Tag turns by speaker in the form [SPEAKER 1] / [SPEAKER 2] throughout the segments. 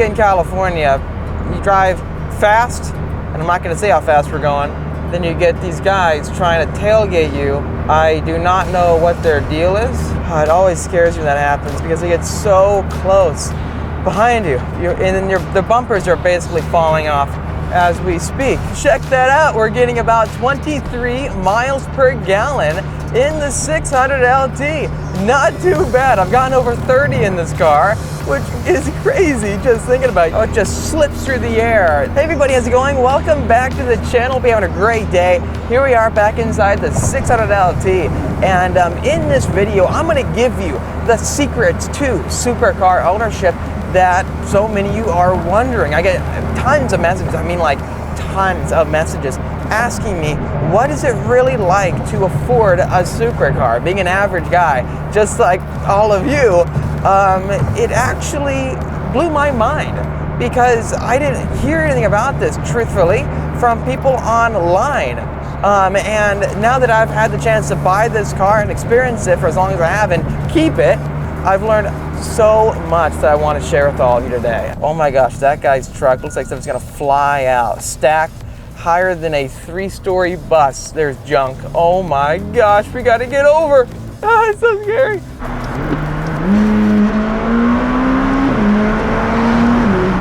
[SPEAKER 1] in California, you drive fast, and I'm not going to say how fast we're going, then you get these guys trying to tailgate you. I do not know what their deal is. It always scares me when that happens because they get so close behind you. And then the bumpers are basically falling off as we speak. Check that out. We're getting about 23 miles per gallon in the 600 LT. Not too bad. I've gotten over 30 in this car, which is crazy just thinking about it. Oh, it just slips through the air. Hey everybody, how's it going? Welcome back to the channel. We're having a great day. Here we are back inside the 600 LT. And in this video, I'm gonna give you the secrets to supercar ownership that so many of you are wondering. I get tons of messages, I mean like tons of messages asking me, what is it really like to afford a supercar? Being an average guy, just like all of you, it actually blew my mind because I didn't hear anything about this, truthfully, from people online. And now that I've had the chance to buy this car and experience it for as long as I have and keep it, I've learned so much that I want to share with all of you today. Oh my gosh, that guy's truck looks like something's gonna fly out. Stacked higher than a 3-story bus. There's junk. Oh my gosh, we gotta get over. Ah, it's so scary.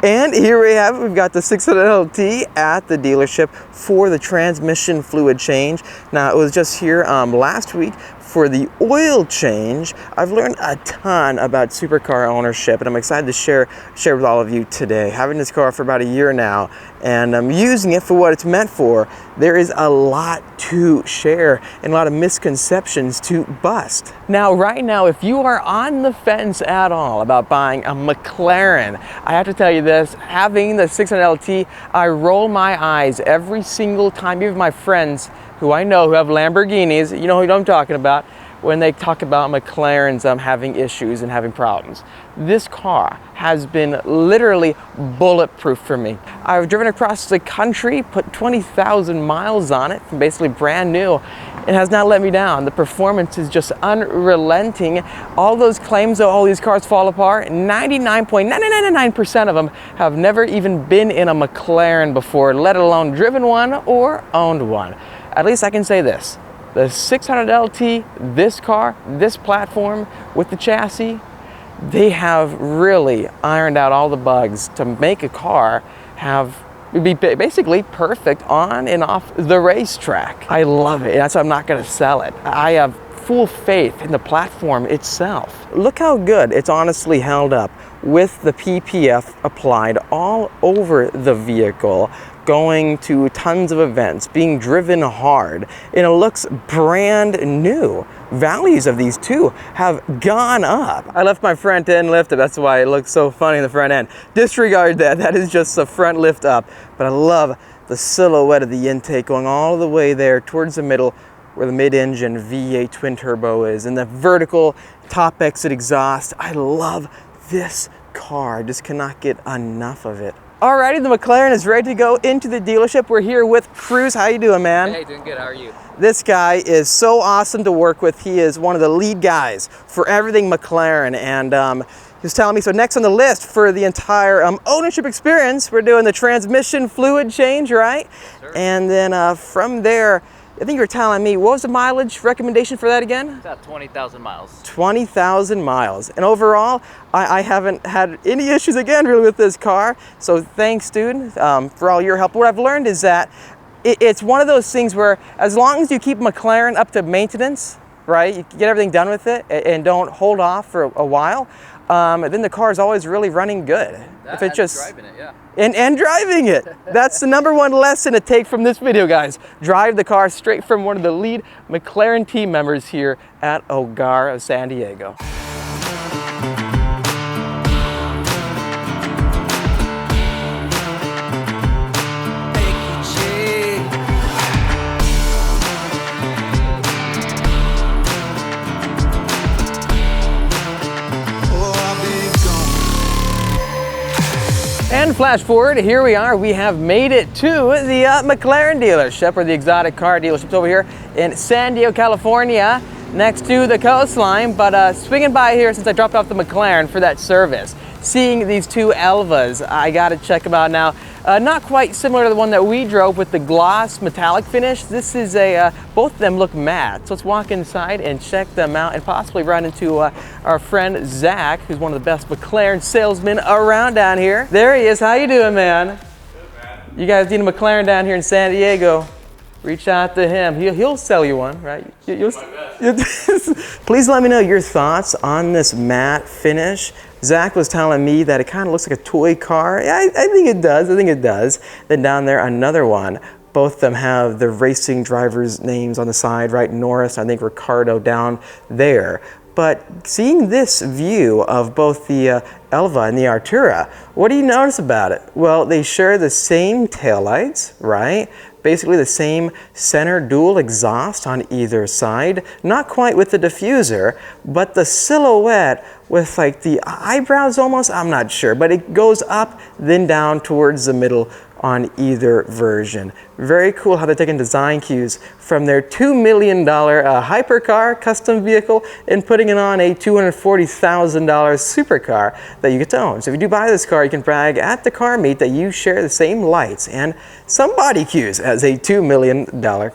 [SPEAKER 1] And here we have it. We've got the 600 LT at the dealership for the transmission fluid change. Now, it was just here last week for the oil change. I've learned a ton about supercar ownership, and I'm excited to share with all of you today. Having this car for about a year now, and I'm using it for what it's meant for. There is a lot to share and a lot of misconceptions to bust. Now, right now, if you are on the fence at all about buying a McLaren, I have to tell you this, having the 600 LT, I roll my eyes every single time, even my friends who I know who have Lamborghinis, you know who I'm talking about, when they talk about McLarens having issues and having problems. This car has been literally bulletproof for me. I've driven across the country, put 20,000 miles on it, basically brand new. It has not let me down. The performance is just unrelenting. All those claims that all these cars fall apart, 99.999% of them have never even been in a McLaren before, let alone driven one or owned one. At least I can say this. The 600 LT, this car, this platform with the chassis, they have really ironed out all the bugs to make a car be basically perfect on and off the racetrack. I love it. That's why I'm not going to sell it. I have full faith in the platform itself. Look how good it's honestly held up with the PPF applied all over the vehicle, going to tons of events, being driven hard, and it looks brand new. Values of these two have gone up. I left my front end lift up, that's why it looks so funny in the front end. Disregard that, that is just the front lift up. But I love the silhouette of the intake going all the way there towards the middle where the mid-engine V8 twin turbo is, and the vertical top exit exhaust. I love this car, I just cannot get enough of it. Alrighty, the McLaren is ready to go into the dealership. We're here with Cruz. How you doing, man?
[SPEAKER 2] Hey, doing good. How are you?
[SPEAKER 1] This guy is so awesome to work with. He is one of the lead guys for everything McLaren, and he was telling me, so next on the list for the entire ownership experience, we're doing the transmission fluid change, right? Yes, sir. And then from there, I think you were telling me, what was the mileage recommendation for that again?
[SPEAKER 2] About 20,000 miles. 20,000
[SPEAKER 1] miles. And overall, I haven't had any issues again really with this car. So thanks, dude, for all your help. What I've learned is that it's one of those things where as long as you keep McLaren up to maintenance, right, you get everything done with it and don't hold off for a while, then the car is always really running good.
[SPEAKER 2] If it's just driving it, yeah.
[SPEAKER 1] And driving it. That's the #1 lesson to take from this video, guys. Drive the car straight from one of the lead McLaren team members here at Hogar of San Diego. And flash forward, here we are. We have made it to the Mclaren dealership, or the exotic car dealership over here in San Diego, California, next to the coastline. But swinging by here since I dropped off the McLaren for that service. seeing these two Elvas. I gotta check them out now. Not quite similar to the one that we drove with the gloss metallic finish. This is both of them look matte. So let's walk inside and check them out and possibly run into our friend Zach, who's one of the best McLaren salesmen around down here. There he is. How you doing, man? Good, man. You guys need a McLaren down here in San Diego. Reach out to him. He'll sell you one, right? Please let me know your thoughts on this matte finish. Zach was telling me that it kind of looks like a toy car. Yeah, I think it does. I think it does. Then down there, another one. Both of them have the racing drivers' names on the side, right? Norris, I think Ricardo down there. But seeing this view of both the Elva and the Artura, what do you notice about it? Well, they share the same taillights, right? Basically the same center dual exhaust on either side. Not quite with the diffuser, but the silhouette with like the eyebrows almost, I'm not sure, but it goes up then down towards the middle on either version. Very cool how they're taking design cues from their $2 million hypercar custom vehicle and putting it on a $240,000 supercar that you get to own. So if you do buy this car, you can brag at the car meet that you share the same lights and some body cues as a $2 million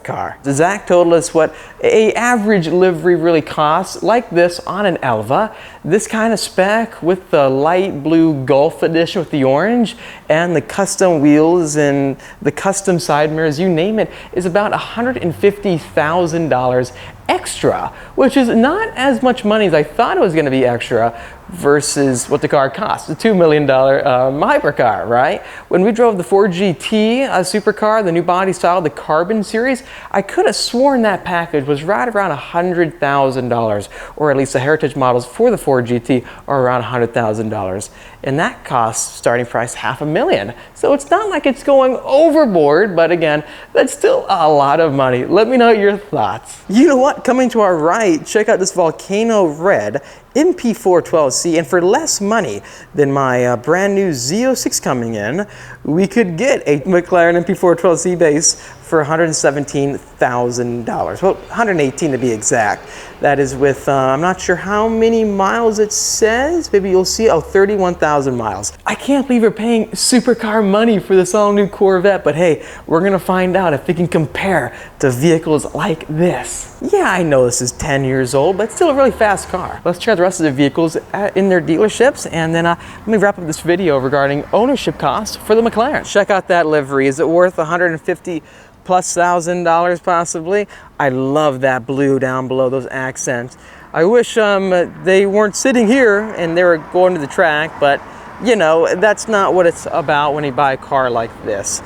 [SPEAKER 1] car. Zach told us what a average livery really costs, like this on an Elva. This kind of spec with the light blue Golf edition with the orange and the custom wheels and the custom side mirrors, you name it, is about $150,000 extra, which is not as much money as I thought it was going to be extra versus what the car costs, the $2 million hypercar, right? When we drove the 4GT supercar, the new body style, the Carbon series, I could have sworn that package was right around $100,000, or at least the heritage models for the 4GT are around $100,000. And that costs starting price $500,000. So it's not like it's going overboard, but again, that's still a lot of money. Let me know your thoughts. You know what? Coming to our right, check out this Volcano Red Mp412c, and for less money than my brand new Z06 coming in, we could get a McLaren Mp412c base for $117,000. Well, $118 to be exact. That is with, I'm not sure how many miles it says. Maybe you'll see, 31,000 miles. I can't believe we're paying supercar money for this all new Corvette, but hey, we're gonna find out if we can compare to vehicles like this. Yeah, I know this is 10 years old, but it's still a really fast car. Let's check out the rest of the vehicles in their dealerships, and then let me wrap up this video regarding ownership costs for the McLaren. Check out that livery. Is it worth $150,000+ possibly? I love that blue down below, those accents. I wish they weren't sitting here and they were going to the track, but you know, that's not what it's about when you buy a car like this.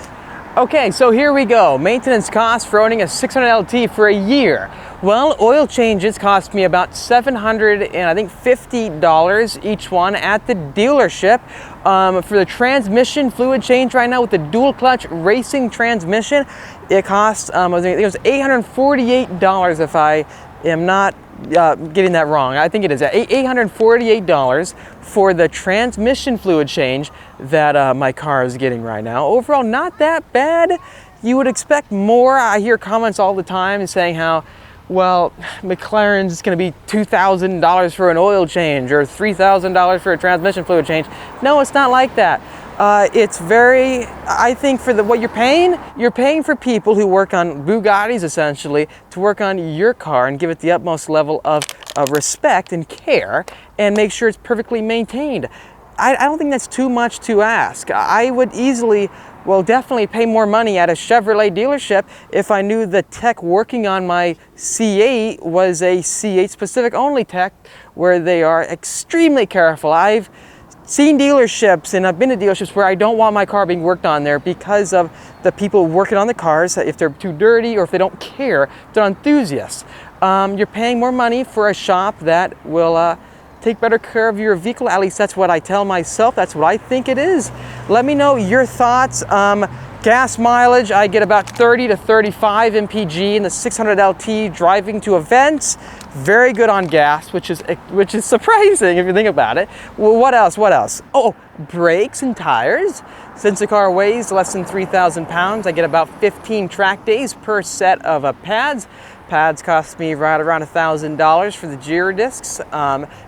[SPEAKER 1] Okay, so here we go. Maintenance costs for owning a 600 LT for a year. Well, oil changes cost me about $750 each one at the dealership. For the transmission fluid change right now with the dual clutch racing transmission, it costs, I think it was $848 if I am not getting that wrong. I think it is $848 for the transmission fluid change that my car is getting right now. Overall, not that bad. You would expect more. I hear comments all the time saying how, well, McLaren's going to be $2,000 for an oil change or $3,000 for a transmission fluid change. No, it's not like that. It's very, I think for what you're paying for people who work on Bugattis essentially to work on your car and give it the utmost level of respect and care and make sure it's perfectly maintained. I don't think that's too much to ask. I would easily, well, definitely pay more money at a Chevrolet dealership if I knew the tech working on my C8 was a C8 specific only tech where they are extremely careful. I've seen dealerships and I've been to dealerships where I don't want my car being worked on there because of the people working on the cars, if they're too dirty or if they don't care, they're enthusiasts. You're paying more money for a shop that will take better care of your vehicle. At least that's what I tell myself. That's what I think it is. Let me know your thoughts. Gas mileage, I get about 30 to 35 mpg in the 600 LT driving to events. Very good on gas, which is surprising if you think about it. Well, what else? Oh, brakes and tires. Since the car weighs less than 3,000 pounds, I get about 15 track days per set of pads. Pads cost me right around $1,000 for the Giro discs.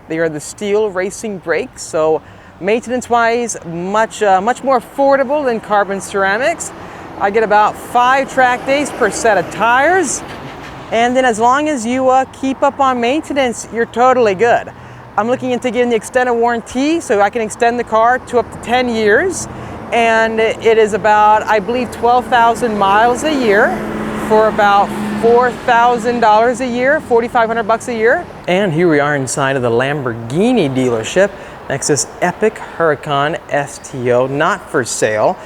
[SPEAKER 1] They are the steel racing brakes, so Maintenance-wise, much more affordable than carbon ceramics. I get about 5 track days per set of tires. And then as long as you keep up on maintenance, you're totally good. I'm looking into getting the extended warranty so I can extend the car to up to 10 years. And it is about, I believe, 12,000 miles a year for about $4,000 a year, $4,500 a year. And here we are inside of the Lamborghini dealership. Next is Epic Huracan STO, not for sale.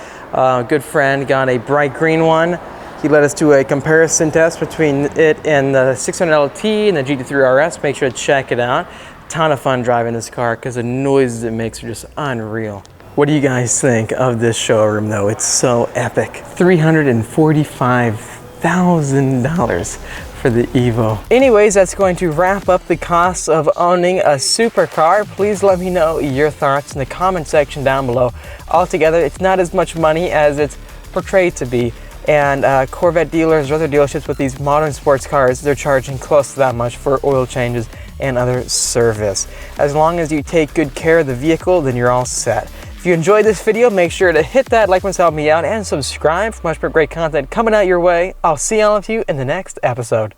[SPEAKER 1] Good friend got a bright green one. He led us to a comparison test between it and the 600 LT and the GT3 RS. Make sure to check it out. Ton of fun driving this car because the noises it makes are just unreal. What do you guys think of this showroom though? It's so epic. $345,000 for the Evo. Anyways, that's going to wrap up the costs of owning a supercar. Please let me know your thoughts in the comment section down below. Altogether, it's not as much money as it's portrayed to be. And Corvette dealers or other dealerships with these modern sports cars, they're charging close to that much for oil changes and other service. As long as you take good care of the vehicle, then you're all set. If you enjoyed this video, make sure to hit that like button to help me out and subscribe for much more great content coming out your way. I'll see all of you in the next episode.